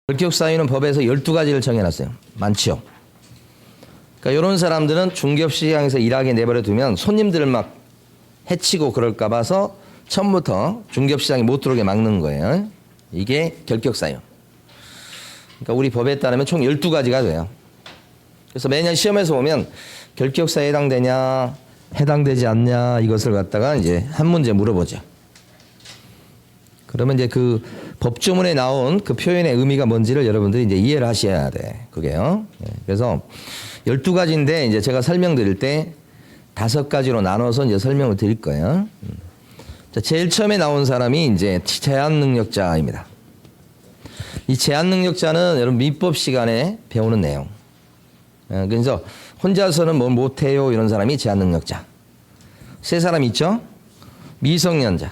결격사유는 법에서 12가지를 정해놨어요. 많죠. 그러니까 이런 사람들은 중개업시장에서 일하게 내버려 두면 손님들을 막 해치고 그럴까 봐서 처음부터 중개업시장에 못 들어오게 막는 거예요. 이게 결격사유. 그러니까 우리 법에 따르면 총 12가지가 돼요. 그래서 매년 시험에서 보면 결격사유에 해당되냐 해당되지 않냐 이것을 갖다가 이제 한 문제 물어보죠. 그러면 이제 그 법조문에 나온 그 표현의 의미가 뭔지를 여러분들이 이제 이해를 하셔야 돼. 그게요. 그래서 12가지인데 이제 제가 설명드릴 때 5가지로 나눠서 이제 설명을 드릴 거예요. 자, 제일 처음에 나온 사람이 이제 제한능력자입니다. 이 제한능력자는 여러분 민법 시간에 배우는 내용. 그래서 혼자서는 뭘 못해요 이런 사람이 제한능력자. 세 사람 있죠? 미성년자.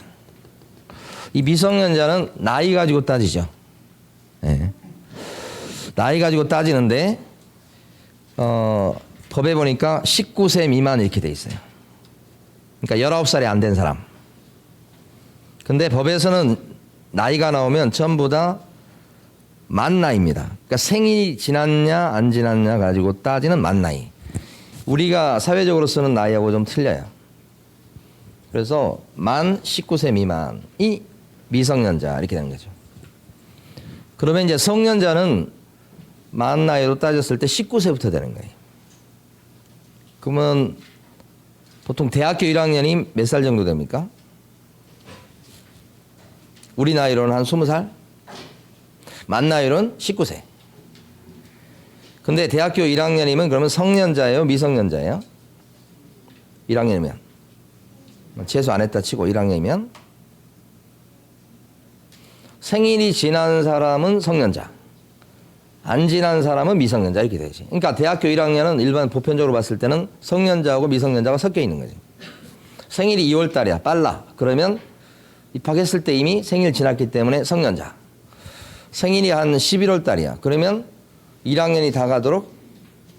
이 미성년자는 나이 가지고 따지죠. 네. 나이 가지고 따지는데 법에 보니까 19세 미만 이렇게 돼 있어요. 그러니까 19살이 안 된 사람. 근데 법에서는 나이가 나오면 전부 다 만 나이입니다. 그러니까 생일이 지났냐 안 지났냐 가지고 따지는 만 나이. 우리가 사회적으로 쓰는 나이하고 좀 틀려요. 그래서 만 19세 미만이 미성년자 이렇게 되는 거죠. 그러면 이제 성년자는 만 나이로 따졌을 때 19세부터 되는 거예요. 그러면 보통 대학교 1학년이 몇 살 정도 됩니까? 우리 나이로는 한 20살? 만 나이로는 19세. 근데 대학교 1학년이면 그러면 성년자예요? 미성년자예요? 1학년이면. 재수 안 했다 치고 1학년이면. 생일이 지난 사람은 성년자. 안 지난 사람은 미성년자 이렇게 되지. 그러니까 대학교 1학년은 일반 보편적으로 봤을 때는 성년자하고 미성년자가 섞여 있는 거지. 생일이 2월 달이야. 빨라. 그러면 입학했을 때 이미 생일 지났기 때문에 성년자. 생일이 한 11월 달이야. 그러면 1학년이 다 가도록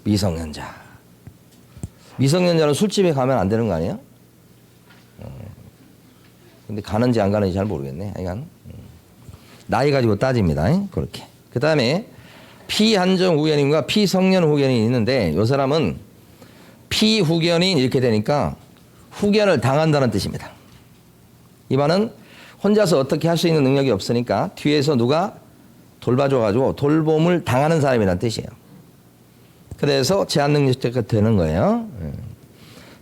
미성년자. 미성년자는 술집에 가면 안 되는 거 아니에요? 근데 가는지 안 가는지 잘 모르겠네. 하여간 나이 가지고 따집니다. 그렇게. 그 다음에 피한정 후견인과 피성년 후견인이 있는데 이 사람은 피후견인 이렇게 되니까 후견을 당한다는 뜻입니다. 이 말은 혼자서 어떻게 할 수 있는 능력이 없으니까 뒤에서 누가 돌봐줘가지고 돌봄을 당하는 사람이라는 뜻이에요. 그래서 제한능력자가 되는 거예요.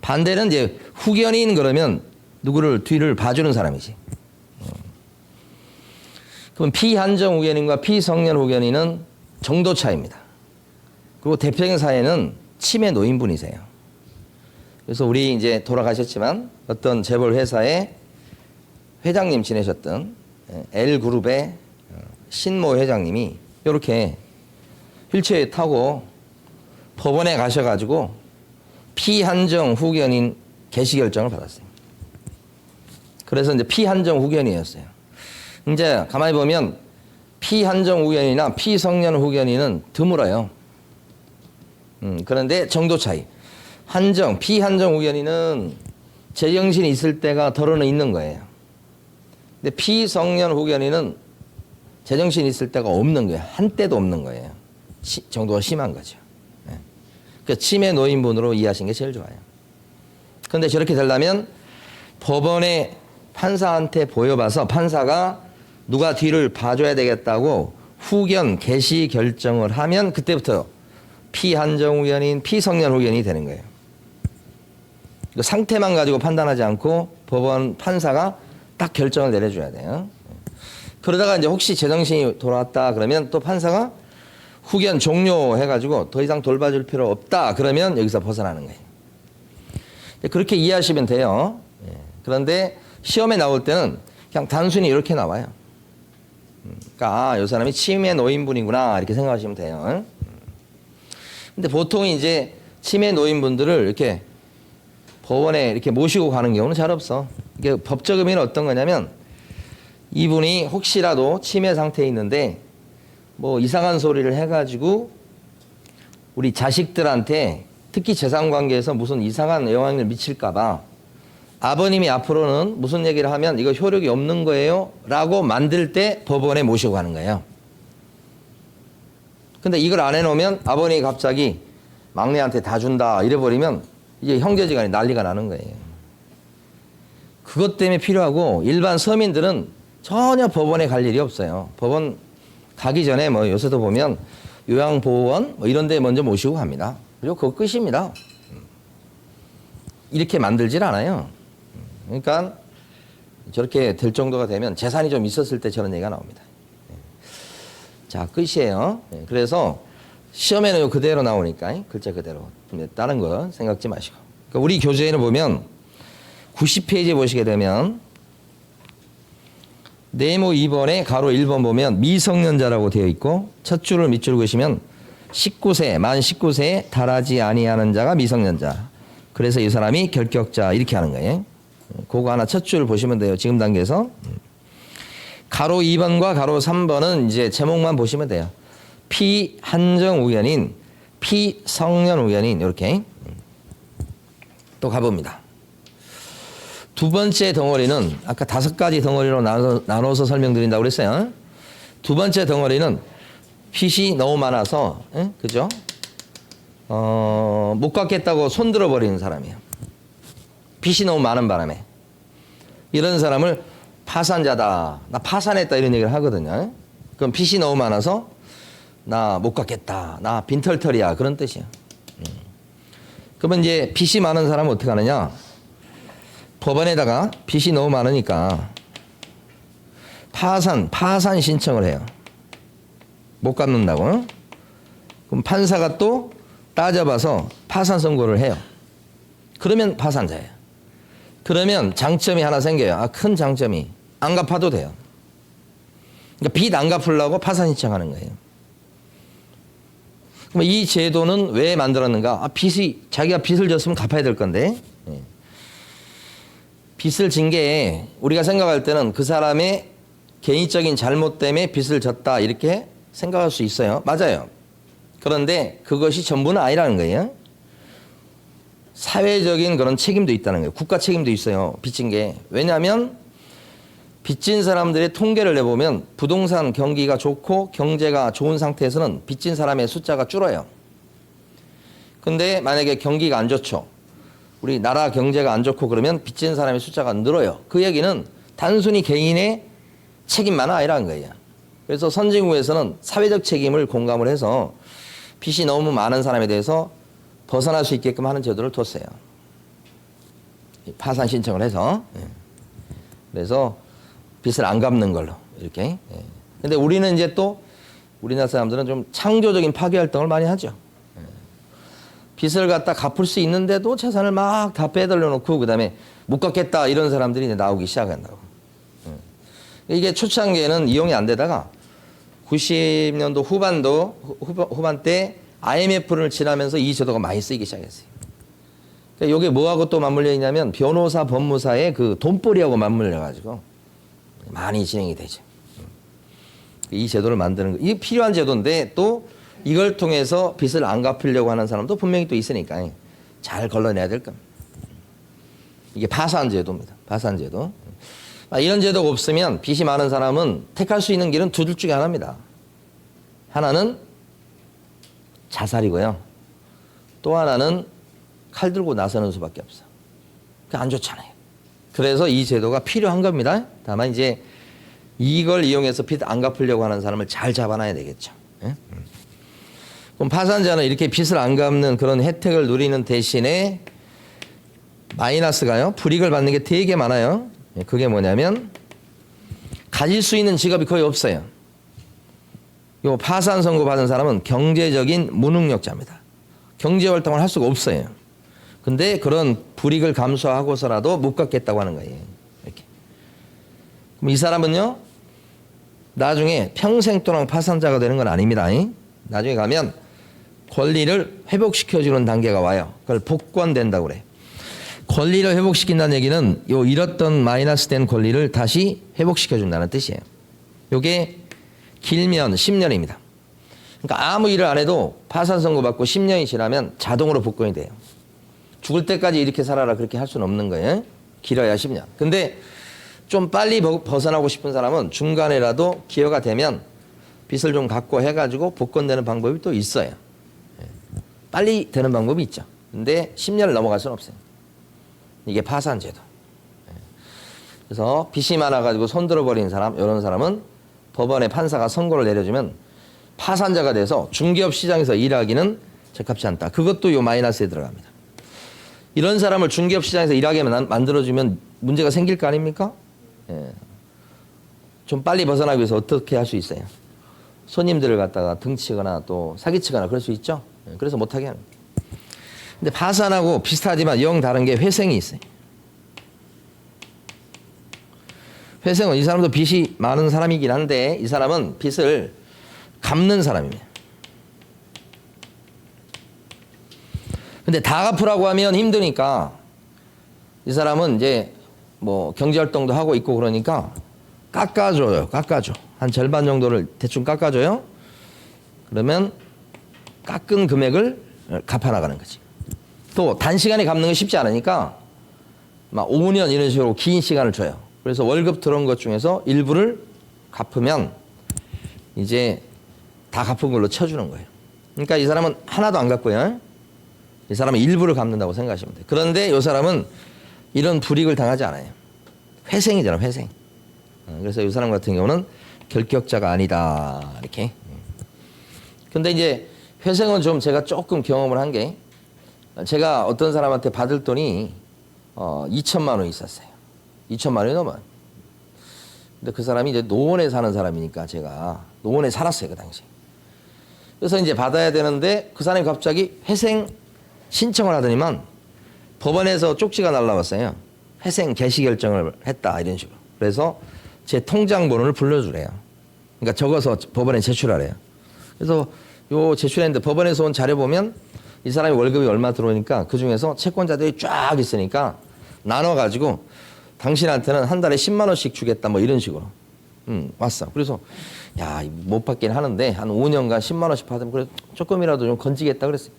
반대는 이제 후견인 그러면 누구를 뒤를 봐주는 사람이지. 그럼 피한정 후견인과 피성년 후견인은 정도 차이입니다. 그리고 대표적인 사례는 치매 노인분이세요. 그래서 우리 이제 돌아가셨지만 어떤 재벌 회사의 회장님 지내셨던 L그룹의 신모 회장님이 이렇게 휠체어에 타고 법원에 가셔가지고 피한정 후견인 개시 결정을 받았어요. 그래서 이제 피한정 후견이었어요. 이제 가만히 보면 피한정 후견이나 피성년 후견인은 드물어요. 그런데 정도 차이. 피한정 후견인은 제정신이 있을 때가 덜어는 있는 거예요. 근데 피성년 후견인은 제정신이 있을 때가 없는 거예요. 한때도 없는 거예요. 정도가 심한 거죠. 네. 그러니까 치매 노인분으로 이해하시는 게 제일 좋아요. 그런데 저렇게 되려면 법원에 판사한테 보여봐서 판사가 누가 뒤를 봐줘야 되겠다고 후견 개시 결정을 하면 그때부터 피한정 후견인, 피성년 후견이 되는 거예요. 상태만 가지고 판단하지 않고 법원 판사가 딱 결정을 내려줘야 돼요. 그러다가 이제 혹시 제정신이 돌아왔다 그러면 또 판사가 후견 종료해가지고 더 이상 돌봐줄 필요 없다 그러면 여기서 벗어나는 거예요. 그렇게 이해하시면 돼요. 그런데 시험에 나올 때는 그냥 단순히 이렇게 나와요. 그러니까 이 사람이 치매 노인분이구나 이렇게 생각하시면 돼요. 근데 보통 이제 치매 노인분들을 이렇게 법원에 이렇게 모시고 가는 경우는 잘 없어. 이게 법적 의미는 어떤 거냐면 이분이 혹시라도 치매 상태에 있는데 뭐 이상한 소리를 해가지고 우리 자식들한테 특히 재산관계에서 무슨 이상한 영향을 미칠까봐 아버님이 앞으로는 무슨 얘기를 하면 이거 효력이 없는 거예요 라고 만들 때 법원에 모시고 가는 거예요. 근데 이걸 안 해놓으면 아버님이 갑자기 막내한테 다 준다 이래버리면 이제 형제지간에 난리가 나는 거예요. 그것 때문에 필요하고 일반 서민들은 전혀 법원에 갈 일이 없어요. 법원 가기 전에 뭐 요새도 보면 요양보호원 뭐 이런 데 먼저 모시고 갑니다. 그리고 그거 끝입니다. 이렇게 만들질 않아요. 그러니까 저렇게 될 정도가 되면 재산이 좀 있었을 때 저런 얘기가 나옵니다. 자, 끝이에요. 그래서 시험에는 그대로 나오니까 글자 그대로. 다른 거 생각지 마시고. 그러니까 우리 교재에는 보면 90페이지에 보시게 되면 네모 2번에 가로 1번 보면 미성년자라고 되어 있고 첫 줄을 밑줄 그으시면 19세, 만 19세에 달하지 아니하는 자가 미성년자. 그래서 이 사람이 결격자 이렇게 하는 거예요. 그거 하나 첫 줄 보시면 돼요. 지금 단계에서. 가로 2번과 가로 3번은 이제 제목만 보시면 돼요. 피한정 우연인, 피성년 우연인 이렇게 또 가봅니다. 두 번째 덩어리는 아까 5가지 덩어리로 나눠서 설명드린다고 그랬어요. 두 번째 덩어리는 빚이 너무 많아서 그죠? 못 갚겠다고 손 들어버리는 사람이에요. 빚이 너무 많은 바람에 이런 사람을 파산자다. 나 파산했다 이런 얘기를 하거든요. 그럼 빚이 너무 많아서 나 못 갚겠다. 나 빈털털이야. 그런 뜻이에요. 그러면 이제 빚이 많은 사람은 어떻게 하느냐? 법원에다가 빚이 너무 많으니까 파산 신청을 해요. 못 갚는다고. 그럼 판사가 또 따져봐서 파산 선고를 해요. 그러면 파산자예요. 그러면 장점이 하나 생겨요. 큰 장점이. 안 갚아도 돼요. 그러니까 빚 안 갚으려고 파산 신청하는 거예요. 그럼 이 제도는 왜 만들었는가? 자기가 빚을 졌으면 갚아야 될 건데. 빚을 진 게 우리가 생각할 때는 그 사람의 개인적인 잘못 때문에 빚을 졌다 이렇게 생각할 수 있어요. 맞아요. 그런데 그것이 전부는 아니라는 거예요. 사회적인 그런 책임도 있다는 거예요. 국가 책임도 있어요. 빚진 게. 왜냐하면 빚진 사람들의 통계를 내보면 부동산 경기가 좋고 경제가 좋은 상태에서는 빚진 사람의 숫자가 줄어요. 근데 만약에 경기가 안 좋죠. 우리 나라 경제가 안 좋고 그러면 빚진 사람의 숫자가 늘어요. 그 얘기는 단순히 개인의 책임만 아니라는 거예요. 그래서 선진국에서는 사회적 책임을 공감을 해서 빚이 너무 많은 사람에 대해서 벗어날 수 있게끔 하는 제도를 뒀어요. 파산 신청을 해서. 그래서 빚을 안 갚는 걸로 이렇게. 근데 우리는 이제 또 우리나라 사람들은 좀 창조적인 파괴 활동을 많이 하죠. 빚을 갖다 갚을 수 있는데도 재산을 막 다 빼돌려 놓고 그다음에 못 갚겠다 이런 사람들이 이제 나오기 시작한다고. 이게 초창기에는 이용이 안 되다가 90년도 후반 때 IMF를 지나면서 이 제도가 많이 쓰이기 시작했어요. 그러니까 이게 뭐하고 또 맞물려 있냐면 변호사, 법무사의 그 돈벌이하고 맞물려 가지고 많이 진행이 되죠. 이 제도를 만드는 거. 이게 필요한 제도인데 또 이걸 통해서 빚을 안 갚으려고 하는 사람도 분명히 또 있으니까 잘 걸러내야 될 겁니다. 이게 파산 제도입니다. 파산 제도. 이런 제도가 없으면 빚이 많은 사람은 택할 수 있는 길은 두 줄 중에 하나입니다. 하나는 자살이고요. 또 하나는 칼 들고 나서는 수밖에 없어. 그게 안 좋잖아요. 그래서 이 제도가 필요한 겁니다. 다만 이제 이걸 이용해서 빚 안 갚으려고 하는 사람을 잘 잡아놔야 되겠죠. 그럼 파산자는 이렇게 빚을 안 갚는 그런 혜택을 누리는 대신에 마이너스가요. 불이익을 받는 게 되게 많아요. 그게 뭐냐면 가질 수 있는 직업이 거의 없어요. 요 파산 선고 받은 사람은 경제적인 무능력자입니다. 경제 활동을 할 수가 없어요. 근데 그런 불이익을 감수하고서라도 못 갚겠다고 하는 거예요. 이렇게. 그럼 이 사람은요, 나중에 평생 동안 파산자가 되는 건 아닙니다. 나중에 가면 권리를 회복시켜주는 단계가 와요. 그걸 복권된다고 그래요. 권리를 회복시킨다는 얘기는 요 잃었던 마이너스 된 권리를 다시 회복시켜준다는 뜻이에요. 요게 길면 10년입니다. 그러니까 아무 일을 안 해도 파산 선고 받고 10년이 지나면 자동으로 복권이 돼요. 죽을 때까지 이렇게 살아라 그렇게 할 수는 없는 거예요. 길어야 10년. 근데 좀 빨리 벗어나고 싶은 사람은 중간에라도 기회가 되면 빚을 좀 갚고 해가지고 복권되는 방법이 또 있어요. 빨리 되는 방법이 있죠. 근데 10년을 넘어갈 수는 없어요. 이게 파산제도. 그래서 빚이 많아가지고 손들어버린 사람, 이런 사람은 법원의 판사가 선고를 내려주면 파산자가 돼서 중개업 시장에서 일하기는 적합치 않다. 그것도 요 마이너스에 들어갑니다. 이런 사람을 중개업 시장에서 일하게 만들어주면 문제가 생길 거 아닙니까? 예. 좀 빨리 벗어나기 위해서 어떻게 할 수 있어요? 손님들을 갖다가 등치거나 또 사기치거나 그럴 수 있죠. 예. 그래서 못하게 하는 거예요. 근데 파산하고 비슷하지만 영 다른 게 회생이 있어요. 회생은 이 사람도 빚이 많은 사람이긴 한데 이 사람은 빚을 갚는 사람입니다. 근데 다 갚으라고 하면 힘드니까 이 사람은 이제 뭐 경제활동도 하고 있고 그러니까 깎아줘요. 깎아줘. 한 절반 정도를 대충 깎아줘요. 그러면 깎은 금액을 갚아나가는 거지. 또 단시간에 갚는 건 쉽지 않으니까 막 5년 이런 식으로 긴 시간을 줘요. 그래서 월급 들어온 것 중에서 일부를 갚으면 이제 다 갚은 걸로 쳐주는 거예요. 그러니까 이 사람은 하나도 안 갚고요. 이 사람은 일부를 갚는다고 생각하시면 돼요. 그런데 이 사람은 이런 불이익을 당하지 않아요. 회생이잖아요, 회생. 그래서 이 사람 같은 경우는 결격자가 아니다. 이렇게. 근데 이제 회생은 좀 제가 조금 경험을 한 게 제가 어떤 사람한테 받을 돈이 2천만 원 있었어요. 2천만 원이 넘어요. 근데 그 사람이 이제 노원에 사는 사람이니까 제가 노원에 살았어요, 그 당시에. 그래서 이제 받아야 되는데 그 사람이 갑자기 회생 신청을 하더니만 법원에서 쪽지가 날라왔어요. 회생 개시 결정을 했다 이런 식으로. 그래서 제 통장 번호를 불러주래요. 그러니까 적어서 법원에 제출하래요. 그래서 요 제출했는데 법원에서 온 자료 보면 이 사람이 월급이 얼마 들어오니까 그중에서 채권자들이 쫙 있으니까 나눠가지고 당신한테는 한 달에 10만 원씩 주겠다 뭐 이런 식으로 왔어. 그래서 야, 못 받긴 하는데 한 5년간 10만 원씩 받으면 그래 조금이라도 좀 건지겠다 그랬어요.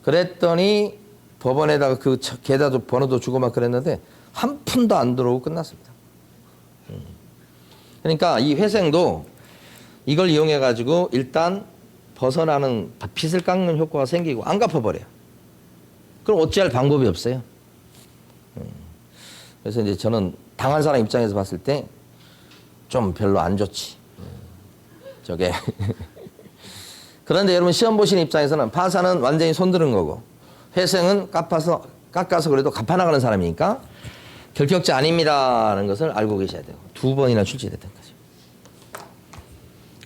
그랬더니 법원에다가 그 계좌도 번호도 주고 막 그랬는데 한 푼도 안 들어오고 끝났습니다. 그러니까 이 회생도 이걸 이용해 가지고 일단 벗어나는 빚을 깎는 효과가 생기고 안 갚아버려요. 그럼 어찌할 방법이 없어요. 그래서 이제 저는 당한 사람 입장에서 봤을 때 좀 별로 안 좋지. 저게. 그런데 여러분 시험 보시는 입장에서는 파산은 완전히 손드는 거고 회생은 깎아서 그래도 갚아나가는 사람이니까 결격자 아닙니다라는 것을 알고 계셔야 돼요. 2번이나 출제됐던 거죠.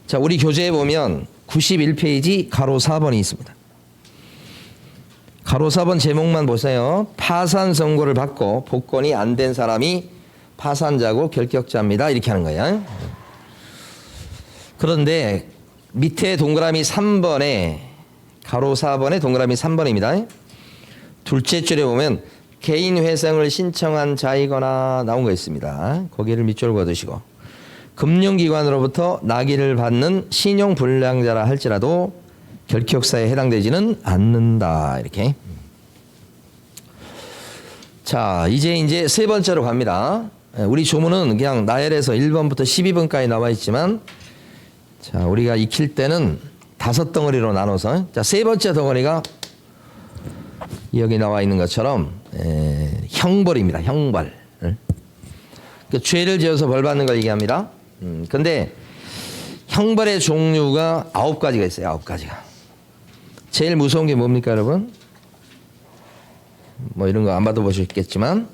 자, 우리 교재에 보면 91페이지 가로 4번이 있습니다. 가로 4번 제목만 보세요. 파산 선고를 받고 복권이 안 된 사람이 파산자고 결격자입니다. 이렇게 하는 거예요. 그런데 밑에 동그라미 3번에 가로 4번에 동그라미 3번입니다. 둘째 줄에 보면 개인 회생을 신청한 자이거나 나온 거 있습니다. 거기를 밑줄 그어두시고 금융기관으로부터 낙의를 받는 신용불량자라 할지라도 결격사에 해당되지는 않는다. 이렇게. 자, 이제 세 번째로 갑니다. 우리 조문은 그냥 나열해서 1번부터 12번까지 나와 있지만 자, 우리가 익힐 때는 5덩어리로 나눠서 자, 세 번째 덩어리가 여기 나와 있는 것처럼 형벌입니다. 형벌. 그 죄를 지어서 벌 받는 걸 얘기합니다. 근데 형벌의 종류가 9가지가 있어요. 9가지가. 제일 무서운 게 뭡니까, 여러분? 뭐 이런 거 안 받아보셨겠지만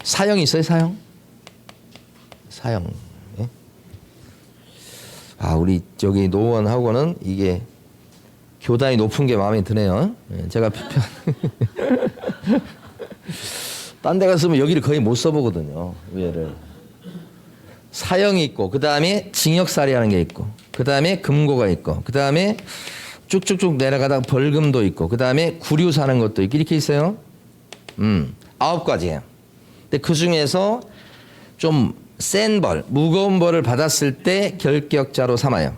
사형 있어요, 사형. 사형. 예? 아, 우리 저기 노원하고는 이게 교단이 높은 게 마음에 드네요. 예, 제가 딴 데 갔으면 여기를 거의 못 써보거든요. 위에를. 사형이 있고 그 다음에 징역살이라는 게 있고 그 다음에 금고가 있고 그 다음에 쭉쭉쭉 내려가다가 벌금도 있고 그 다음에 구류 사는 것도 있고 이렇게 있어요. 9가지예요. 근데 그 중에서 좀 센 벌, 무거운 벌을 받았을 때 결격자로 삼아요.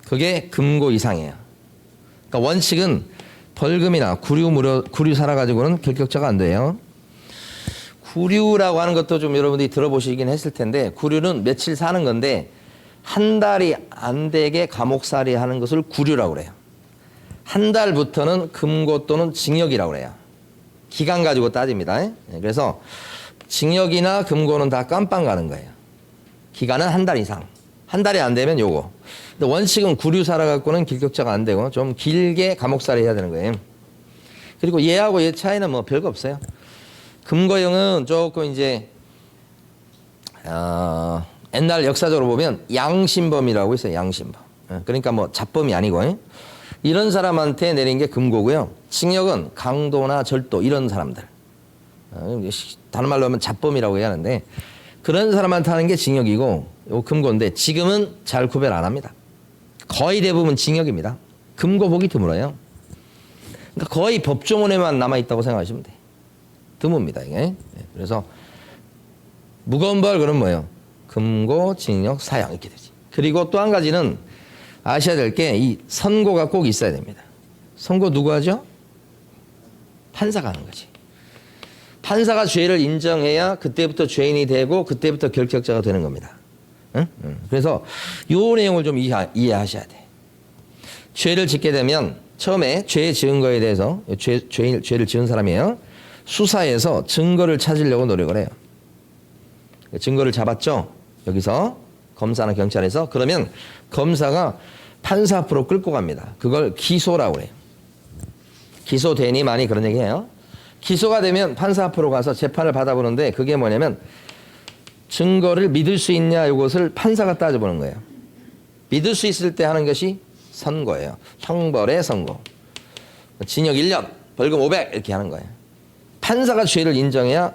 그게 금고 이상이에요. 그러니까 원칙은 벌금이나 구류 살아가지고는 결격자가 안 돼요. 구류라고 하는 것도 좀 여러분들이 들어보시긴 했을 텐데 구류는 며칠 사는 건데 한 달이 안 되게 감옥살이 하는 것을 구류라고 그래요. 한 달부터는 금고 또는 징역이라고 그래요. 기간 가지고 따집니다. 그래서 징역이나 금고는 다 깜빵 가는 거예요. 기간은 한 달 이상. 한 달이 안 되면 요거. 근데 원칙은 구류 살아갖고는 길격자가 안 되고 좀 길게 감옥살이 해야 되는 거예요. 그리고 얘하고 얘 차이는 뭐 별거 없어요. 금고형은 조금 이제 옛날 역사적으로 보면 양심범이라고 있어요. 양심범. 그러니까 뭐 잡범이 아니고 이런 사람한테 내린 게 금고고요. 징역은 강도나 절도 이런 사람들. 다른 말로 하면 잡범이라고 얘기하는데 그런 사람한테 하는 게 징역이고 요 금고인데 지금은 잘 구별 안 합니다. 거의 대부분 징역입니다. 금고 보기 드물어요. 그러니까 거의 법조문에만 남아있다고 생각하시면 돼요. 드뭅니다. 이게. 그래서 무거운 벌 그럼 뭐예요? 금고, 징역, 사형 이렇게 되지. 그리고 또 한 가지는 아셔야 될 게 이 선고가 꼭 있어야 됩니다. 선고 누구 하죠? 판사가 하는 거지. 판사가 죄를 인정해야 그때부터 죄인이 되고 그때부터 결격자가 되는 겁니다. 응? 그래서 이 내용을 좀 이해하셔야 돼. 죄를 짓게 되면 처음에 죄 지은 거에 대해서 죄를 지은 사람이에요. 수사에서 증거를 찾으려고 노력을 해요. 증거를 잡았죠. 여기서 검사나 경찰에서 그러면 검사가 판사 앞으로 끌고 갑니다. 그걸 기소라고 해요. 기소되니 많이 그런 얘기해요. 기소가 되면 판사 앞으로 가서 재판을 받아보는데 그게 뭐냐면 증거를 믿을 수 있냐 이것을 판사가 따져보는 거예요. 믿을 수 있을 때 하는 것이 선고예요. 형벌의 선고. 징역 1년, 벌금 500 이렇게 하는 거예요. 판사가 죄를 인정해야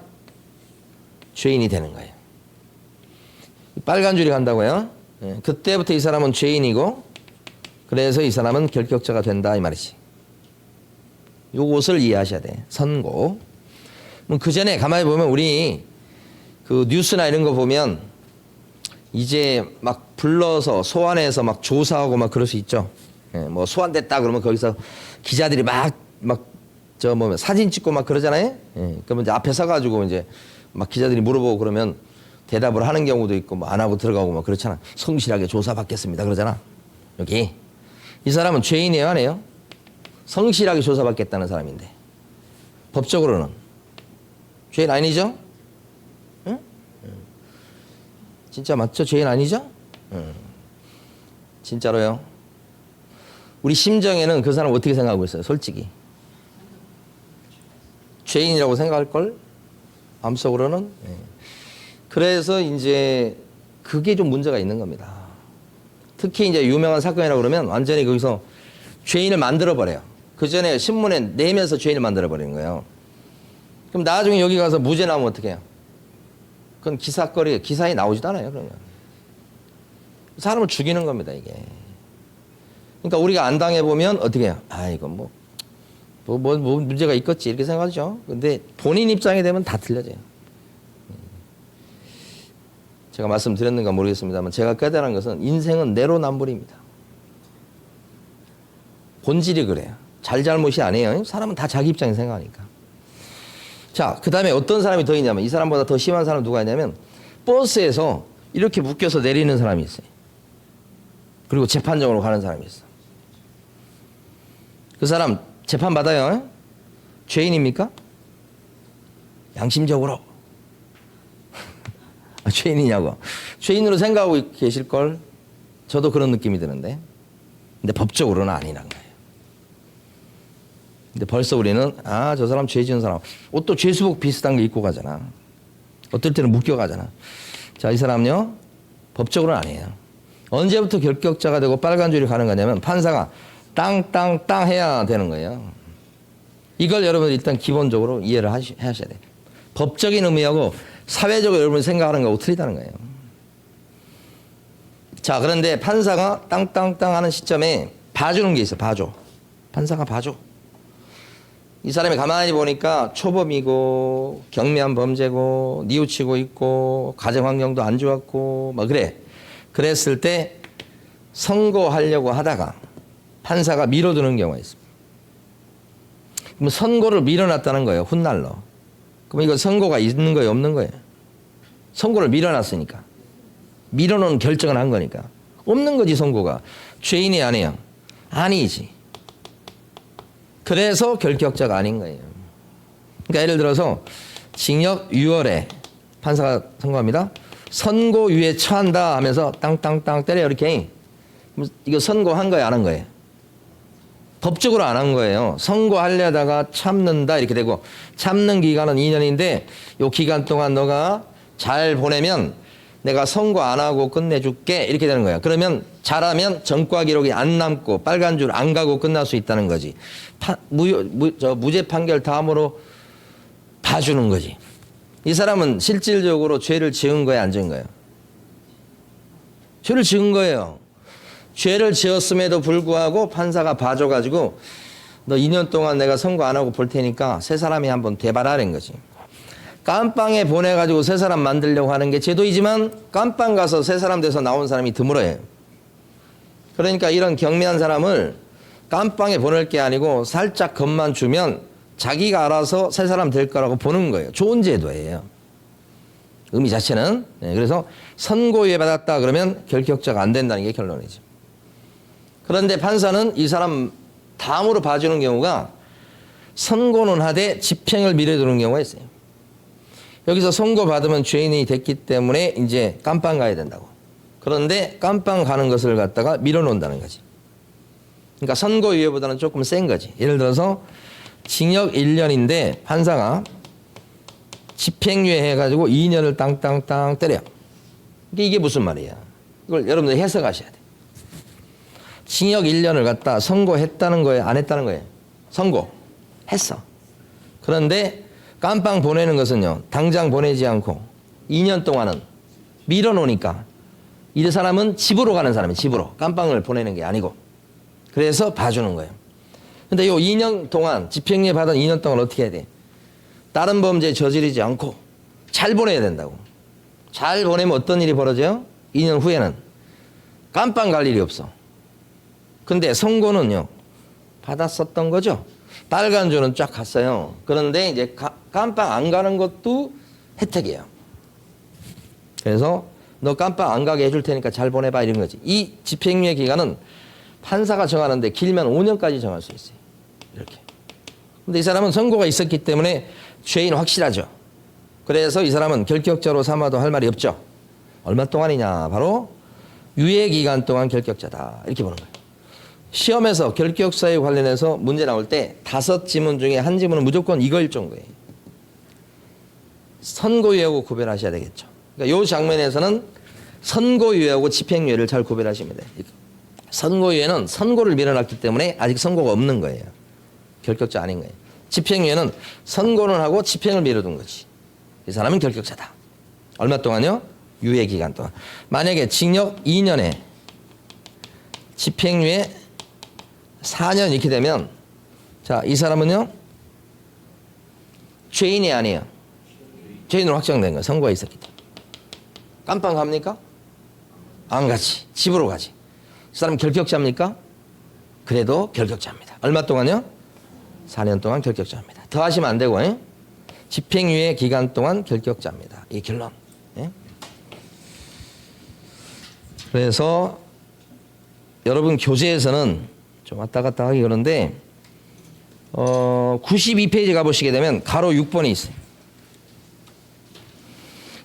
죄인이 되는 거예요. 빨간 줄이 간다고요. 그때부터 이 사람은 죄인이고 그래서 이 사람은 결격자가 된다 이 말이지. 요것을 이해하셔야 돼. 선고. 그 전에 가만히 보면 우리 그 뉴스나 이런 거 보면 이제 막 불러서 소환해서 막 조사하고 막 그럴 수 있죠. 뭐 소환됐다 그러면 거기서 기자들이 뭐 사진 찍고 막 그러잖아요. 그러면 이제 앞에 서가지고 이제 막 기자들이 물어보고 그러면 대답을 하는 경우도 있고 뭐 안 하고 들어가고 막 그렇잖아. 성실하게 조사받겠습니다 그러잖아. 여기 이 사람은 죄인이에요 아니에요? 성실하게 조사받겠다는 사람인데 법적으로는 죄인 아니죠? 응? 진짜 맞죠? 죄인 아니죠? 진짜로요. 우리 심정에는 그 사람 어떻게 생각하고 있어요? 솔직히 죄인이라고 생각할걸? 마음속으로는. 그래서 이제 그게 좀 문제가 있는 겁니다. 특히 이제 유명한 사건이라고 그러면 완전히 거기서 죄인을 만들어버려요. 그 전에 신문에 내면서 죄인을 만들어버리는 거예요. 그럼 나중에 여기 가서 무죄 나오면 어떻게 해요? 그건 기사에 나오지도 않아요, 그러면. 사람을 죽이는 겁니다, 이게. 그러니까 우리가 안 당해보면 어떻게 해요? 아, 이거 뭐 문제가 있겠지, 이렇게 생각하죠. 근데 본인 입장이 되면 다 틀려져요. 제가 말씀드렸는가 모르겠습니다만 제가 깨달은 것은 인생은 내로남불입니다. 본질이 그래요. 잘못이 아니에요. 사람은 다 자기 입장에 생각하니까. 자, 그 다음에 어떤 사람이 더 있냐면 이 사람보다 더 심한 사람 누가 있냐면 버스에서 이렇게 묶여서 내리는 사람이 있어요. 그리고 재판정으로 가는 사람이 있어. 그 사람 재판 받아요. 죄인입니까? 양심적으로. 죄인이냐고. 죄인으로 생각하고 계실걸? 저도 그런 느낌이 드는데. 근데 법적으로는 아니란 거예요. 근데 벌써 우리는 저 사람 죄 지은 사람 옷도 죄수복 비슷한 거 입고 가잖아. 어떨 때는 묶여가잖아. 자, 이 사람요 법적으로는 아니에요. 언제부터 결격자가 되고 빨간 줄이 가는 거냐면 판사가 땅땅땅 해야 되는 거예요. 이걸 여러분 일단 기본적으로 이해를 하셔야 돼요. 법적인 의미하고 사회적으로 여러분이 생각하는 거하고 틀리다는 거예요. 자, 그런데 판사가 땅땅땅 하는 시점에 봐주는 게 있어. 봐줘. 판사가 봐줘. 이 사람이 가만히 보니까 초범이고 경미한 범죄고 뉘우치고 있고 가정 환경도 안 좋았고 막 그래. 그랬을 때 선고하려고 하다가 판사가 밀어두는 경우가 있습니다. 그럼 선고를 밀어놨다는 거예요. 훗날로. 그럼 이거 선고가 있는 거예요? 없는 거예요? 선고를 밀어놨으니까. 밀어놓은 결정을 한 거니까. 없는 거지 선고가. 죄인이 아니에요. 아니지. 그래서 결격자가 아닌 거예요. 그러니까 예를 들어서 징역 6월에 판사가 선고합니다. 선고유예 처한다 하면서 땅땅땅 때려 이렇게. 이거 선고한 거예요, 안 한 거예요? 법적으로 안 한 거예요. 선고하려다가 참는다 이렇게 되고 참는 기간은 2년인데 요 기간 동안 너가 잘 보내면 내가 선고 안 하고 끝내줄게 이렇게 되는 거예요. 그러면 잘하면 전과 기록이 안 남고 빨간 줄 안 가고 끝날 수 있다는 거지. 무죄 판결 다음으로 봐주는 거지. 이 사람은 실질적으로 죄를 지은 거예요, 안 지은 거예요? 죄를 지은 거예요. 죄를 지었음에도 불구하고 판사가 봐줘가지고 너 2년 동안 내가 선고 안 하고 볼 테니까 세 사람이 한번 대발하라는 거지. 깜빵에 보내가지고 세 사람 만들려고 하는 게 제도이지만 깜빵 가서 세 사람 돼서 나온 사람이 드물어요. 그러니까 이런 경미한 사람을 깜빵에 보낼 게 아니고 살짝 겁만 주면 자기가 알아서 세 사람 될 거라고 보는 거예요. 좋은 제도예요. 의미 자체는. 네, 그래서 선고유예 받았다 그러면 결격자가 안 된다는 게 결론이죠. 그런데 판사는 이 사람 다음으로 봐주는 경우가 선고는 하되 집행을 미뤄두는 경우가 있어요. 여기서 선고받으면 죄인이 됐기 때문에 이제 깜빵 가야 된다고. 그런데 깜빵 가는 것을 갖다가 밀어놓는다는 거지. 그러니까 선고유예보다는 조금 센 거지. 예를 들어서 징역 1년인데 판사가 집행유예 해가지고 2년을 땅땅땅 때려. 이게 무슨 말이야. 이걸 여러분들 해석하셔야 돼. 징역 1년을 갖다 선고했다는 거예요? 안 했다는 거예요? 선고했어. 그런데 깜빵 보내는 것은요. 당장 보내지 않고 2년 동안은 밀어놓으니까 이 사람은 집으로 가는 사람이에요. 집으로. 깜빵을 보내는 게 아니고. 그래서 봐주는 거예요. 근데 이 2년 동안 집행유예 받은 2년 동안 어떻게 해야 돼? 다른 범죄 저지르지 않고 잘 보내야 된다고. 잘 보내면 어떤 일이 벌어져요? 2년 후에는 깜빵 갈 일이 없어. 근데 선고는요. 받았었던 거죠. 빨간 줄은 쫙 갔어요. 그런데 이제 깜빵 안 가는 것도 혜택이에요. 그래서 너 깜빵 안 가게 해줄 테니까 잘 보내봐 이런 거지. 이 집행유예 기간은 판사가 정하는데 길면 5년까지 정할 수 있어요. 이렇게. 근데 이 사람은 선고가 있었기 때문에 죄인 확실하죠. 그래서 이 사람은 결격자로 삼아도 할 말이 없죠. 얼마 동안이냐? 바로 유예 기간 동안 결격자다. 이렇게 보는 거예요. 시험에서 결격사유 관련해서 문제 나올 때 5지문 중에 한 지문은 무조건 이거일 정도예요. 선고유예하고 구별하셔야 되겠죠. 그러니까 이 장면에서는 선고유예하고 집행유예를 잘 구별하시면 돼요. 선고유예는 선고를 밀어놨기 때문에 아직 선고가 없는 거예요. 결격자 아닌 거예요. 집행유예는 선고는 하고 집행을 미뤄둔 거지. 이 사람은 결격자다. 얼마 동안요? 유예 기간 동안. 만약에 징역 2년에 집행유예 4년 이렇게 되면 자, 이 사람은요? 죄인이 아니에요. 죄인으로 확정된 거예요. 선고가 있었기 때문에. 깜빵 갑니까? 안 가지. 집으로 가지. 이 사람 결격자입니까? 그래도 결격자입니다. 얼마 동안요? 4년 동안 결격자입니다. 더 하시면 안 되고 집행유예 기간 동안 결격자입니다. 이 결론. 예? 그래서 여러분 교재에서는 좀 왔다 갔다 하기 그런데 92페이지 가보시게 되면 가로 6번이 있어요.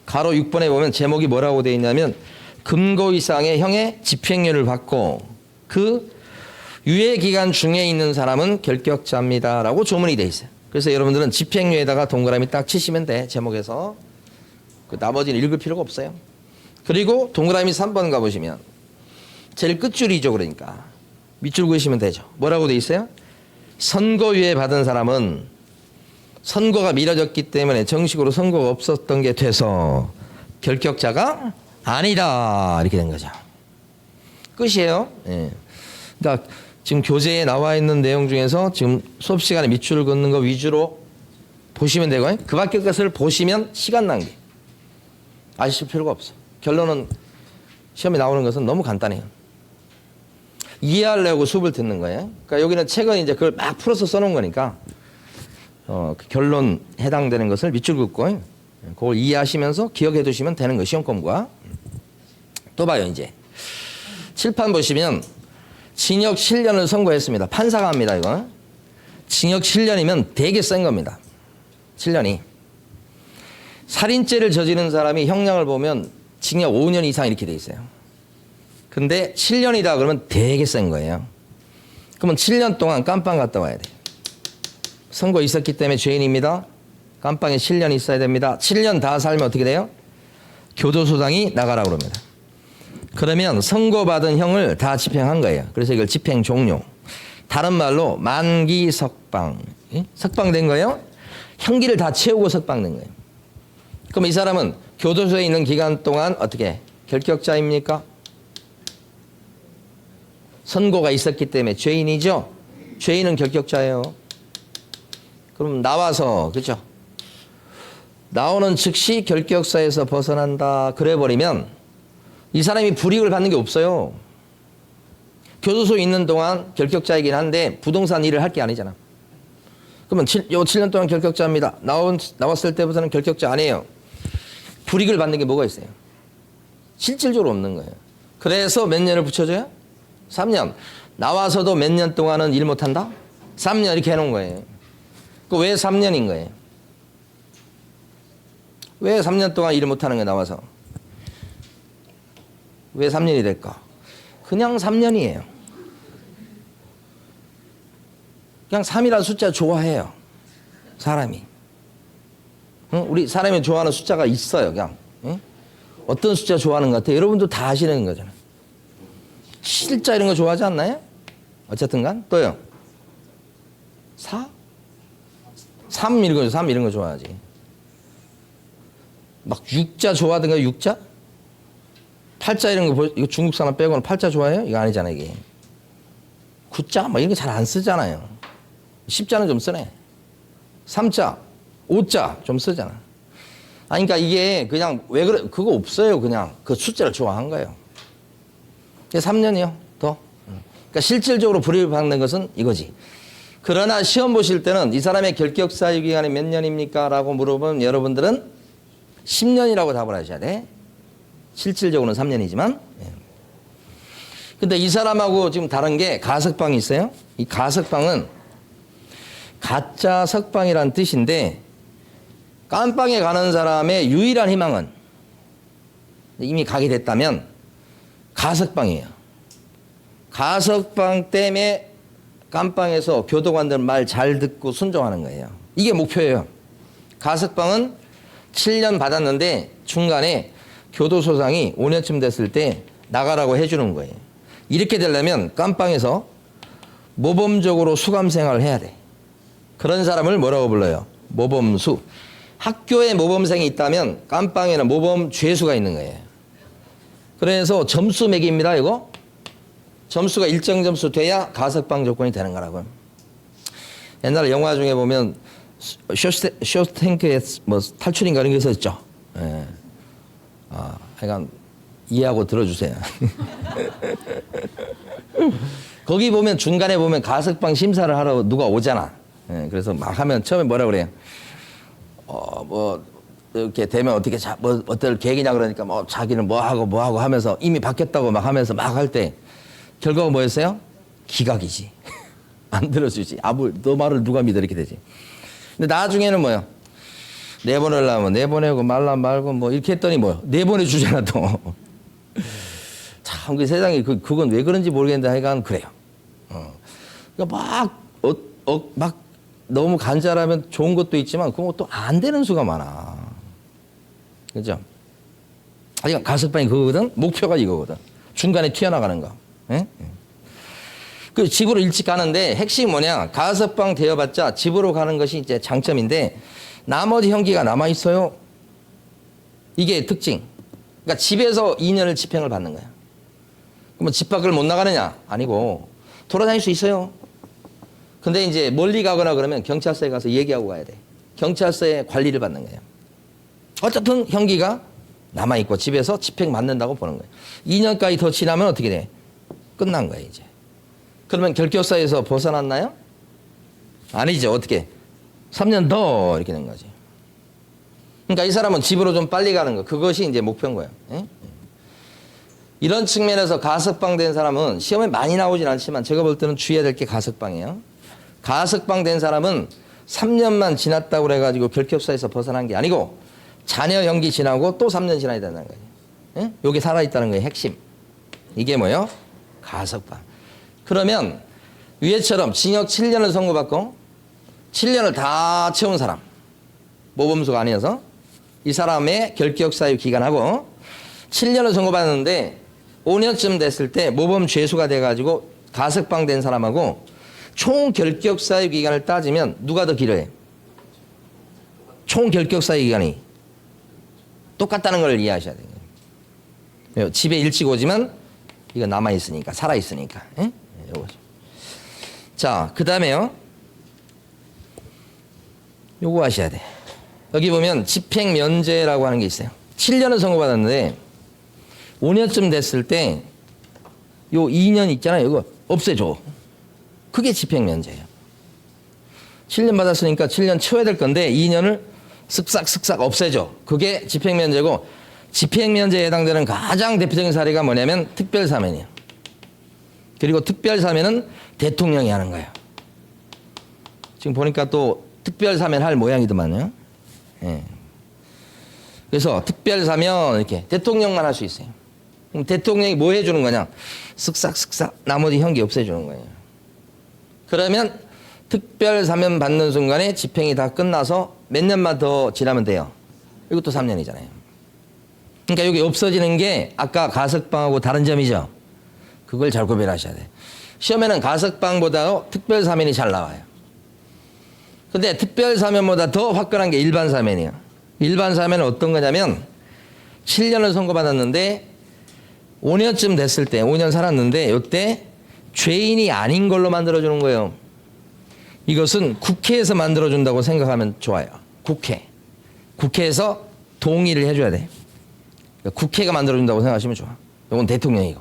가로 6번에 보면 제목이 뭐라고 되어 있냐면 금고 이상의 형의 집행유예를 받고 그 유예 기간 중에 있는 사람은 결격자입니다 라고 조문이 되어 있어요. 그래서 여러분들은 집행유예에다가 동그라미 딱 치시면 돼. 제목에서. 그 나머지는 읽을 필요가 없어요. 그리고 동그라미 3번 가보시면 제일 끝줄이죠. 그러니까 밑줄 그으시면 되죠. 뭐라고 되어 있어요? 선고유예 받은 사람은 선고가 미뤄졌기 때문에 정식으로 선고가 없었던 게 돼서 결격자가 아니다 이렇게 된 거죠. 끝이에요. 예. 그러니까 지금 교재에 나와 있는 내용 중에서 지금 수업 시간에 밑줄을 긋는 거 위주로 보시면 되고 그 밖의 것을 보시면 시간 낭비 아실 필요가 없어. 결론은 시험에 나오는 것은 너무 간단해요. 이해하려고 수업을 듣는 거예요. 그러니까 여기는 책은 이제 그걸 막 풀어서 써놓은 거니까 그 결론 해당되는 것을 밑줄 긋고 그걸 이해하시면서 기억해 두시면 되는 거예요. 시험 공부가. 또 봐요 이제. 칠판 보시면 징역 7년을 선고했습니다. 판사가 합니다, 이거. 징역 7년이면 되게 센 겁니다. 7년이. 살인죄를 저지른 사람이 형량을 보면 징역 5년 이상 이렇게 돼 있어요. 근데 7년이다 그러면 되게 센 거예요. 그러면 7년 동안 깜빵 갔다 와야 돼요. 선고 있었기 때문에 죄인입니다. 깜빵에 7년 있어야 됩니다. 7년 다 살면 어떻게 돼요? 교도소장이 나가라고 그럽니다. 그러면 선고받은 형을 다 집행한 거예요. 그래서 이걸 집행 종료. 다른 말로 만기 석방. 석방된 거예요? 형기를 다 채우고 석방된 거예요. 그럼 이 사람은 교도소에 있는 기간 동안 어떻게 결격자입니까? 선고가 있었기 때문에 죄인이죠. 죄인은 결격자예요. 그럼 나와서 그죠? 나오는 즉시 결격사에서 벗어난다 그래 버리면 이 사람이 불이익을 받는 게 없어요. 교도소에 있는 동안 결격자이긴 한데 부동산 일을 할 게 아니잖아. 그러면 7년 동안 결격자입니다. 나왔을 때부터는 결격자 아니에요. 불이익을 받는 게 뭐가 있어요? 실질적으로 없는 거예요. 그래서 몇 년을 붙여줘요? 3년. 나와서도 몇 년 동안은 일 못한다? 3년 이렇게 해놓은 거예요. 그 왜 3년인 거예요? 왜 3년 동안 일을 못하는 거예요, 나와서? 왜 3년이 될까? 그냥 3년이에요. 그냥 3이라는 숫자 좋아해요. 사람이. 응? 우리 사람이 좋아하는 숫자가 있어요, 그냥. 응? 어떤 숫자 좋아하는 것 같아요? 여러분도 다 아시는 거잖아요. 실자 이런 거 좋아하지 않나요? 어쨌든 간. 또요. 4? 3 이런 거, 3 이런 거 좋아하지. 막 6자 좋아하던가 6자? 8자 이런 거, 이거 중국 사람 빼고는 8자 좋아해요? 이거 아니잖아요, 이게. 9자? 뭐 이런 거 잘 안 쓰잖아요. 10자는 좀 쓰네. 3자, 5자 좀 쓰잖아. 아니, 그러니까 이게 그냥 왜 그래, 그거 없어요. 그냥 그 숫자를 좋아한 거예요. 3년이요, 더. 그러니까 실질적으로 불이익을 받는 것은 이거지. 그러나 시험 보실 때는 이 사람의 결격사유 기간이 몇 년입니까? 라고 물어보면 여러분들은 10년이라고 답을 하셔야 돼. 실질적으로는 3년이지만. 근데 이 사람하고 지금 다른 게 가석방이 있어요. 이 가석방은 가짜 석방이란 뜻인데 깜빵에 가는 사람의 유일한 희망은 이미 가게 됐다면 가석방이에요. 가석방 때문에 깜빵에서 교도관들 말 잘 듣고 순종하는 거예요. 이게 목표예요. 가석방은 7년 받았는데 중간에 교도소장이 5년쯤 됐을 때 나가라고 해주는 거예요. 이렇게 되려면 깜빵에서 모범적으로 수감 생활을 해야 돼. 그런 사람을 뭐라고 불러요? 모범수. 학교에 모범생이 있다면 깜빵에는 모범 죄수가 있는 거예요. 그래서 점수 매기입니다, 이거. 점수가 일정 점수 돼야 가석방 조건이 되는 거라고요. 옛날 영화 중에 보면 쇼스탱크의 뭐 탈출인가 이런 게 있었죠. 예. 아, 하여간 이해하고 들어주세요. 거기 보면 중간에 보면 가석방 심사를 하러 누가 오잖아. 예, 그래서 막 하면 처음에 뭐라 그래요? 뭐 이렇게 되면 어떻게 뭐 어떨 계획이냐 그러니까 뭐 자기는 뭐 하고 하면서 이미 바뀌었다고 막 하면서 막 할 때 결과가 뭐였어요? 기각이지. 안 들어주지. 너 말을 누가 믿어 이렇게 되지. 근데 나중에는 뭐야? 내보내려면 내보내고 말라 말고 뭐 이렇게 했더니 뭐야? 내보내주잖아 또. 참 그 세상에 그건 왜 그런지 모르겠는데 하여간 그래요. 그러니까 막 너무 간절하면 좋은 것도 있지만 그건 또 안 되는 수가 많아. 그죠? 아니 가석방이 그거거든. 목표가 이거거든. 중간에 튀어나가는 거. 예? 그 집으로 일찍 가는데 핵심이 뭐냐? 가석방 되어봤자 집으로 가는 것이 이제 장점인데 나머지 형기가 남아 있어요. 이게 특징. 그러니까 집에서 2년을 집행을 받는 거야. 그러면 집 밖을 못 나가느냐? 아니고 돌아다닐 수 있어요. 근데 이제 멀리 가거나 그러면 경찰서에 가서 얘기하고 가야 돼. 경찰서에 관리를 받는 거예요. 어쨌든 형기가 남아있고 집에서 집행 받는다고 보는 거예요. 2년까지 더 지나면 어떻게 돼? 끝난 거예요, 이제. 그러면 결격사에서 벗어났나요? 아니죠. 어떻게? 3년 더 이렇게 된 거지. 그러니까 이 사람은 집으로 좀 빨리 가는 거. 그것이 이제 목표인 거예요. 예? 이런 측면에서 가석방 된 사람은 시험에 많이 나오진 않지만 제가 볼 때는 주의해야 될 게 가석방이에요. 가석방 된 사람은 3년만 지났다고 그래가지고 결격사에서 벗어난 게 아니고 자녀 형기 지나고 또 3년 지나야 된다는 거예요. 예? 요게 살아있다는 거예요. 핵심. 이게 뭐예요? 가석방. 그러면 위에처럼 징역 7년을 선고받고 7년을 다 채운 사람, 모범수가 아니어서 이 사람의 결격사유 기간하고 7년을 선고받았는데 5년쯤 됐을 때 모범 죄수가 돼가지고 가석방 된 사람하고 총 결격사유 기간을 따지면 누가 더 길어요? 총 결격사유 기간이 똑같다는 걸 이해하셔야 돼요. 집에 일찍 오지만 이거 남아있으니까, 살아있으니까. 예? 요거죠. 자, 그 다음에요. 요거 하셔야 돼. 여기 보면 집행면제라고 하는 게 있어요. 7년을 선고받았는데 5년쯤 됐을 때 요 2년 있잖아요. 이거 없애줘. 그게 집행면제예요. 7년 받았으니까 7년 채워야 될 건데 2년을 쓱싹쓱싹 없애줘. 그게 집행면제고 집행면제에 해당되는 가장 대표적인 사례가 뭐냐면 특별사면이에요. 그리고 특별사면은 대통령이 하는 거예요. 지금 보니까 또 특별사면 할 모양이더만요. 예. 그래서 특별사면 이렇게 대통령만 할 수 있어요. 그럼 대통령이 뭐 해주는 거냐? 쓱싹쓱싹 나머지 형기 없애주는 거예요. 그러면 특별사면 받는 순간에 집행이 다 끝나서 몇 년만 더 지나면 돼요. 이것도 3년이잖아요. 그러니까 여기 없어지는 게 아까 가석방하고 다른 점이죠. 그걸 잘 구별하셔야 돼요. 시험에는 가석방보다 특별사면이 잘 나와요. 근데 특별사면보다 더 화끈한 게 일반사면이에요. 일반사면은 어떤 거냐면 7년을 선고받았는데 5년쯤 됐을 때 5년 살았는데 이때 죄인이 아닌 걸로 만들어주는 거예요. 이것은 국회에서 만들어준다고 생각하면 좋아요. 국회에서 동의를 해줘야 돼. 그러니까 국회가 만들어준다고 생각하시면 좋아. 이건 대통령이고.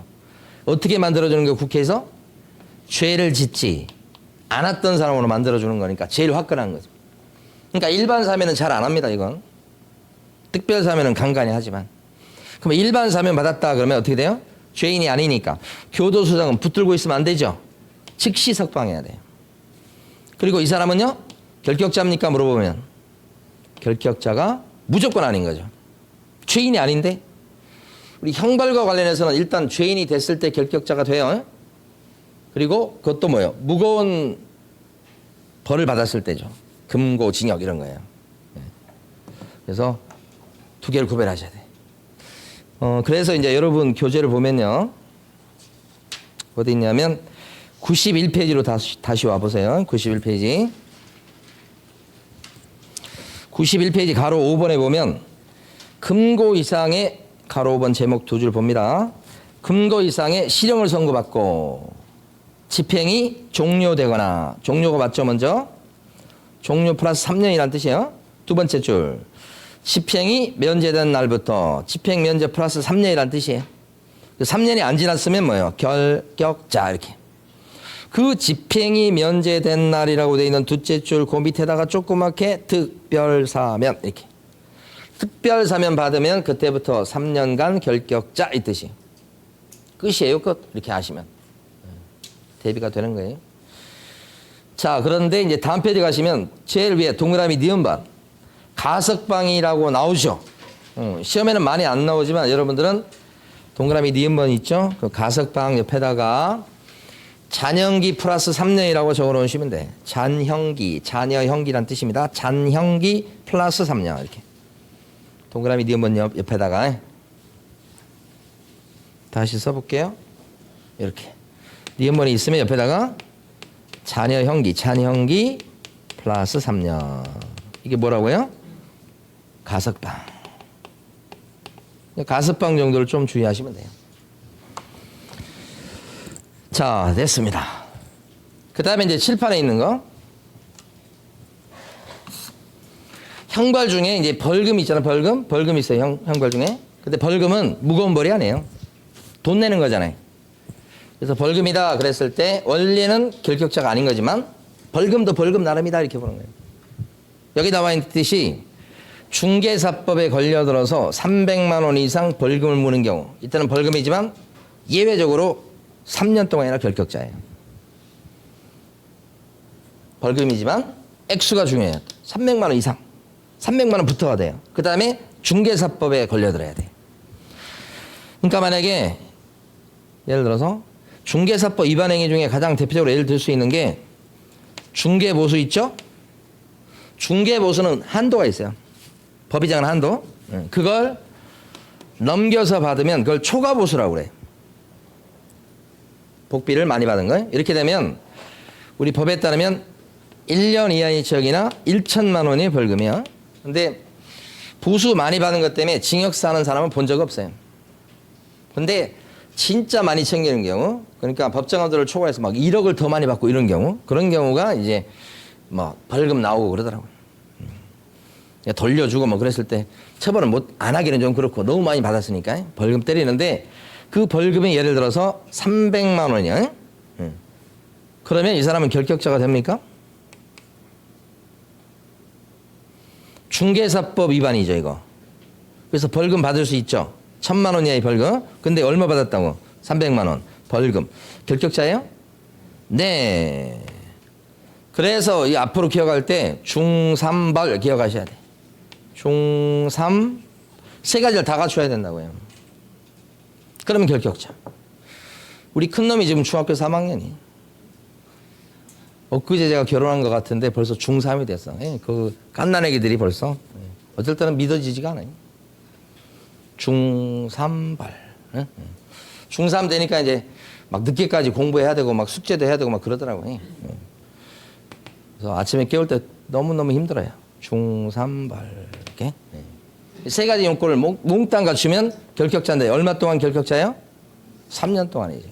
어떻게 만들어주는 게 국회에서? 죄를 짓지 않았던 사람으로 만들어주는 거니까 제일 화끈한 거죠. 그러니까 일반 사면은 잘 안 합니다. 이건. 특별 사면은 간간히 하지만. 그럼 일반 사면 받았다 그러면 어떻게 돼요? 죄인이 아니니까. 교도소장은 붙들고 있으면 안 되죠. 즉시 석방해야 돼요. 그리고 이 사람은요. 결격자입니까? 물어보면 결격자가 무조건 아닌 거죠. 죄인이 아닌데. 우리 형벌과 관련해서는 일단 죄인이 됐을 때 결격자가 돼요. 그리고 그것도 뭐예요? 무거운 벌을 받았을 때죠. 금고, 징역 이런 거예요. 그래서 두 개를 구별하셔야 돼. 그래서 이제 여러분 교재를 보면요. 어디 있냐면 91페이지로 다시 와보세요. 91페이지. 91페이지 가로 5번에 보면 금고 이상의 가로 5번 제목 두 줄 봅니다. 금고 이상의 실형을 선고받고 집행이 종료되거나 종료가 맞죠 먼저? 종료 플러스 3년이라는 뜻이에요. 두 번째 줄. 집행이 면제된 날부터 집행 면제 플러스 3년이라는 뜻이에요. 3년이 안 지났으면 뭐예요? 결격자 이렇게. 그 집행이 면제된 날이라고 되어 있는 둘째 줄 그 밑에다가 조그맣게 특별사면 이렇게. 특별사면 받으면 그때부터 3년간 결격자 이 뜻이에요. 끝이에요. 끝. 이렇게 하시면. 대비가 되는 거예요. 자, 그런데 이제 다음 페이지 가시면 제일 위에 동그라미 니은반 가석방이라고 나오죠. 시험에는 많이 안 나오지만 여러분들은 동그라미 니은번 있죠. 그 가석방 옆에다가 잔형기 플러스 3년이라고 적어 놓으시면 돼. 잔형기, 자녀형기란 뜻입니다. 잔형기 플러스 3년 이렇게. 동그라미 니은번 옆에다가 다시 써볼게요. 이렇게. 니은번이 있으면 옆에다가 자녀형기 플러스 3년. 이게 뭐라고요? 가석방. 가석방 정도를 좀 주의하시면 돼요. 자, 됐습니다. 그 다음에 이제 칠판에 있는 거. 형벌 중에 이제 벌금 있잖아요. 벌금 있어요. 형벌 중에. 근데 벌금은 무거운 벌이 아니에요. 돈 내는 거잖아요. 그래서 벌금이다 그랬을 때 원래는 결격자가 아닌 거지만 벌금도 벌금 나름이다 이렇게 보는 거예요. 여기 나와 있듯이 중개사법에 걸려들어서 300만 원 이상 벌금을 무는 경우 이때는 벌금이지만 예외적으로 3년 동안이나 결격자예요. 벌금이지만 액수가 중요해요. 300만 원 이상. 300만 원 붙어야 돼요. 그 다음에 중개사법에 걸려들어야 돼요. 그러니까 만약에 예를 들어서 중개사법 위반 행위 중에 가장 대표적으로 예를 들 수 있는 게 중개보수 있죠? 중개보수는 한도가 있어요. 법이 정한 한도. 그걸 넘겨서 받으면 그걸 초과보수라고 그래요. 복비를 많이 받은 거예요. 이렇게 되면 우리 법에 따르면 1년 이하의 징역이나 1천만 원의 벌금이야. 근데 보수 많이 받은 것 때문에 징역 사는 사람은 본 적 없어요. 근데 진짜 많이 챙기는 경우, 그러니까 법정한도를 초과해서 막 1억을 더 많이 받고 이런 경우, 그런 경우가 이제 뭐 벌금 나오고 그러더라고요. 돌려주고 뭐 그랬을 때 처벌은 안 하기는 좀 그렇고 너무 많이 받았으니까 벌금 때리는데 그 벌금이 예를 들어서 300만 원이야. 그러면 이 사람은 결격자가 됩니까? 중개사법 위반이죠, 이거. 그래서 벌금 받을 수 있죠. 1,000만 원 이하의 벌금. 근데 얼마 받았다고? 300만 원. 벌금. 결격자예요? 네. 그래서 이 앞으로 기억할 때 중3벌 기억하셔야 돼. 중3 세 가지를 다 갖춰야 된다고요. 그러면 결격자. 우리 큰놈이 지금 중학교 3학년이. 엊그제 제가 결혼한 것 같은데 벌써 중3이 됐어. 그 갓난애기들이 벌써. 어쩔 때는 믿어지지가 않아요. 중3벌. 중3 되니까 이제 막 늦게까지 공부해야 되고 막 숙제도 해야 되고 막 그러더라고요. 그래서 아침에 깨울 때 너무너무 힘들어요. 중3벌. 이렇게. 세 가지 용건을 몽땅 갖추면 결격자인데 얼마 동안 결격자예요? 3년 동안이죠.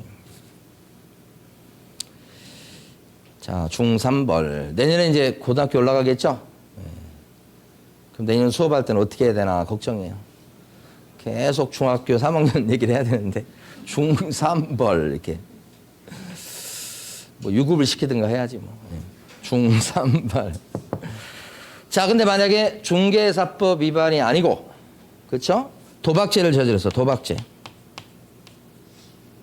자, 중3벌. 내년에 이제 고등학교 올라가겠죠? 그럼 내년 수업할 때는 어떻게 해야 되나 걱정이에요. 계속 중학교 3학년 얘기를 해야 되는데 중3벌 이렇게 뭐 유급을 시키든가 해야지 뭐. 중3벌. 자, 근데 만약에 중개사법 위반이 아니고, 그렇죠? 도박죄를 저질렀어. 도박죄.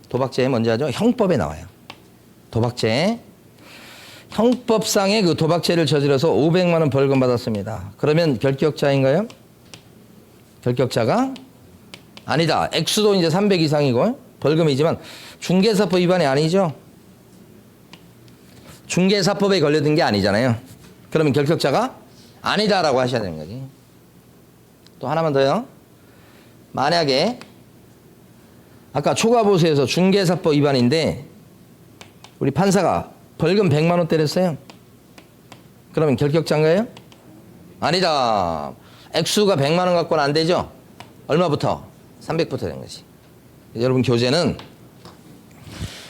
도박죄 뭔지 아죠? 형법에 나와요. 도박죄. 형법상의 그 도박죄를 저질러서 500만 원 벌금 받았습니다. 그러면 결격자인가요? 결격자가 아니다. 액수도 이제 300 이상이고 벌금이지만 중개사법 위반이 아니죠. 중개사법에 걸려든 게 아니잖아요. 그러면 결격자가 아니다라고 하셔야 되는 거지. 또 하나만 더요. 만약에 아까 초과보수에서 중개사법 위반인데 우리 판사가 벌금 100만 원 때렸어요. 그러면 결격자인가요? 아니다. 액수가 100만 원 갖고는 안 되죠. 얼마부터? 300부터 된 거지. 여러분 교재는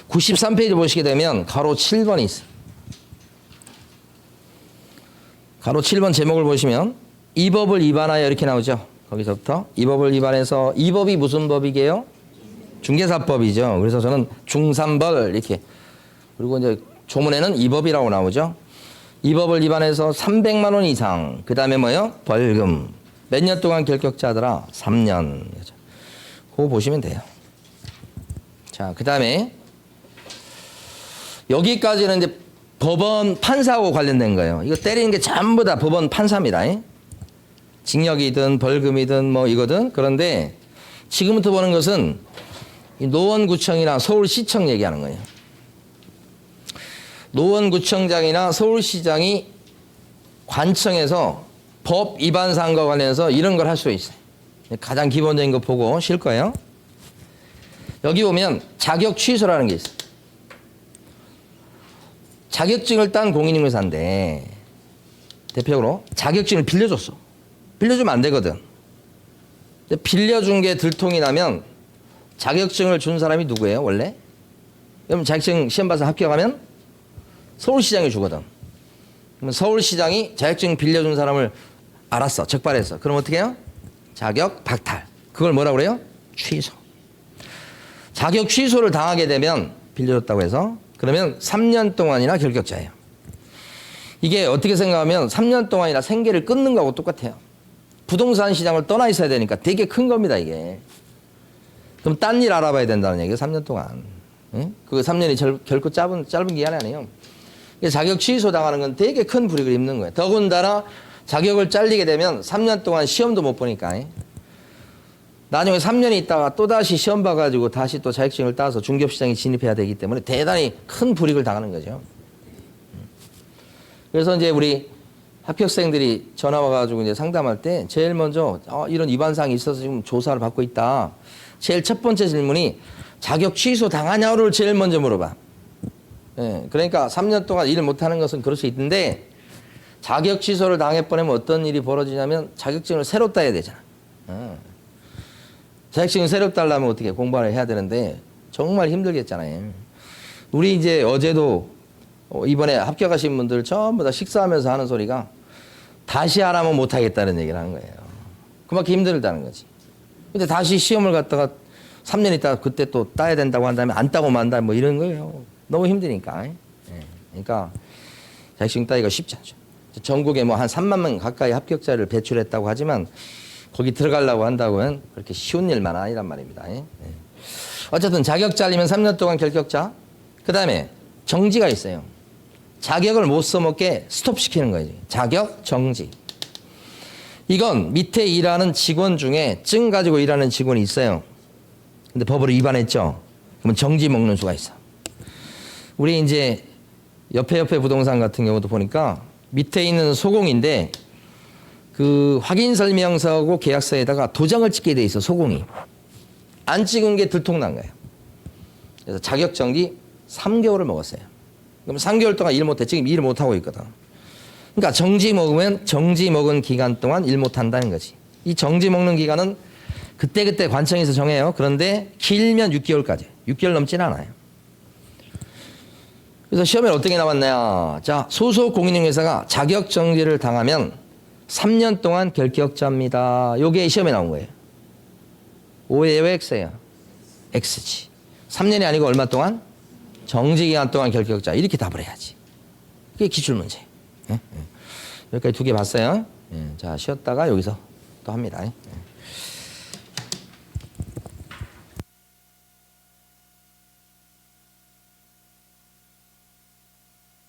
93페이지 보시게 되면 가로 7번이 있어요. 가로 7번 제목을 보시면 이 법을 위반하여 이렇게 나오죠. 거기서부터 이 법을 위반해서 이 법이 무슨 법이게요? 중개사법이죠. 그래서 저는 중3벌 이렇게 그리고 이제 조문에는 이 법이라고 나오죠. 이 법을 위반해서 300만 원 이상 그 다음에 뭐요? 벌금. 몇 년 동안 결격자더라? 3년. 그거 보시면 돼요. 자, 그 다음에 여기까지는 이제 법원 판사하고 관련된 거예요. 이거 때리는 게 전부 다 법원 판사입니다. 징역이든 벌금이든 뭐 이거든. 그런데 지금부터 보는 것은 노원구청이나 서울시청 얘기하는 거예요. 노원구청장이나 서울시장이 관청에서 법 위반 사항과 관련해서 이런 걸 할 수 있어요. 가장 기본적인 거 보고 쉴 거예요. 여기 보면 자격 취소라는 게 있어요. 자격증을 딴 공인인물사인데 대표적으로 자격증을 빌려줬어. 빌려주면 안 되거든. 근데 빌려준 게 들통이 나면 자격증을 준 사람이 누구예요 원래? 그럼 자격증 시험 봐서 합격하면 서울시장이 주거든. 그러면 서울시장이 자격증 빌려준 사람을 알았어. 적발했어. 그럼 어떻게 해요? 자격 박탈. 그걸 뭐라고 그래요? 취소. 자격 취소를 당하게 되면 빌려줬다고 해서 그러면 3년 동안이나 결격자예요. 이게 어떻게 생각하면 3년 동안이나 생계를 끊는 거하고 똑같아요. 부동산 시장을 떠나 있어야 되니까 되게 큰 겁니다, 이게. 그럼 딴 일 알아봐야 된다는 얘기예요. 3년 동안. 예? 그 3년이 결코 짧은 기간이 아니에요. 자격 취소 당하는 건 되게 큰 불이익을 입는 거예요. 더군다나 자격을 잘리게 되면 3년 동안 시험도 못 보니까. 나중에 3년이 있다가 또다시 시험 봐가지고 다시 또 자격증을 따서 중개업시장에 진입해야 되기 때문에 대단히 큰 불이익을 당하는 거죠. 그래서 이제 우리 합격생들이 전화 와가지고 이제 상담할 때 제일 먼저 이런 위반사항이 있어서 지금 조사를 받고 있다. 제일 첫 번째 질문이 자격 취소 당하냐를 제일 먼저 물어봐. 예, 그러니까 3년 동안 일을 못하는 것은 그럴 수 있는데 자격 취소를 당해버리면 어떤 일이 벌어지냐면 자격증을 새로 따야 되잖아. 자격증을 새로 따려면 어떻게 공부를 해야 되는데 정말 힘들겠잖아요. 우리 이제 어제도 이번에 합격하신 분들 전부 다 식사하면서 하는 소리가 다시 하라면 못하겠다는 얘기를 하는 거예요. 그만큼 힘들다는 거지. 근데 다시 시험을 갖다가 3년 있다가 그때 또 따야 된다고 한다면 안 따고 만다 뭐 이런 거예요. 너무 힘드니까. 예. 그러니까 자격증 따기가 쉽지 않죠. 전국에 뭐 한 3만 명 가까이 합격자를 배출했다고 하지만 거기 들어가려고 한다고는 그렇게 쉬운 일만 아니란 말입니다. 예. 어쨌든 자격 잘리면 3년 동안 결격자. 그 다음에 정지가 있어요. 자격을 못 써먹게 스톱시키는 거예요. 자격 정지. 이건 밑에 일하는 직원 중에 증 가지고 일하는 직원이 있어요. 근데 법을 위반했죠. 그러면 정지 먹는 수가 있어. 우리 이제 옆에 부동산 같은 경우도 보니까 밑에 있는 소공인데 그 확인 설명서하고 계약서에다가 도장을 찍게 돼 있어. 소공이. 안 찍은 게 들통난 거예요. 그래서 자격 정지 3개월을 먹었어요. 그럼 3개월 동안 일 못해. 지금 일 못하고 있거든. 그러니까 정지 먹으면 정지 먹은 기간 동안 일 못한다는 거지. 이 정지 먹는 기간은 그때 관청에서 정해요. 그런데 길면 6개월까지. 6개월 넘진 않아요. 그래서 시험에 어떻게 나왔냐. 자, 소속 공인중개사가 자격 정지를 당하면 3년 동안 결격자입니다. 요게 시험에 나온 거예요. O예요, X예요? X지. 3년이 아니고 얼마 동안? 정지기간 동안 결격자. 이렇게 답을 해야지. 그게 기출문제. 여기까지 2개 봤어요. 자, 쉬었다가 여기서 또 합니다.